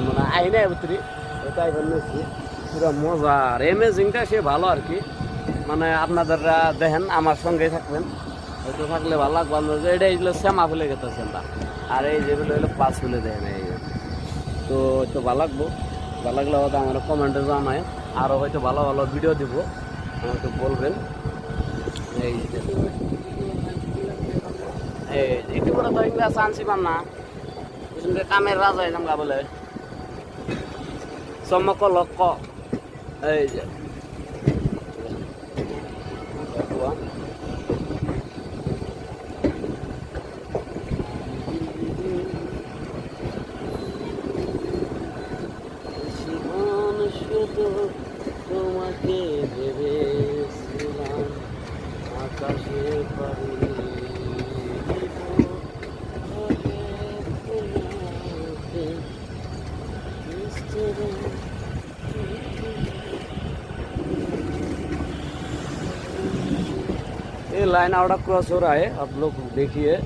মানে আইনে ভিতরে এটাই বলছি পুরো মজা আর এমেজিংটা সে ভালো আর কি মানে আপনাদেররা দেখেন আমার সঙ্গে থাকবেন হয়তো থাকলে ভালো লাগবে আপনাদের এটা এইগুলো শ্যামা ফুলে গেতেছেন না আর এই যেগুলো হলো পাঁচ ফুলে দেখেন এই তো হয়তো ভালো লাগলো ভালো লাগলে হয়তো আমার কমেন্টে জানায় আরও হয়তো ভালো ভালো ভিডিও দিব আমাকে বলবেন এই একটু করে তো এগুলো চান্সই পান না কামের রাজা এলাম বলে চমক লক্ষ এই যে শুধু তোমাকে ভেবেছিলাম আকাশে পারি ये लाइन आउट क्रॉस हो रहा है आप लोग देखिए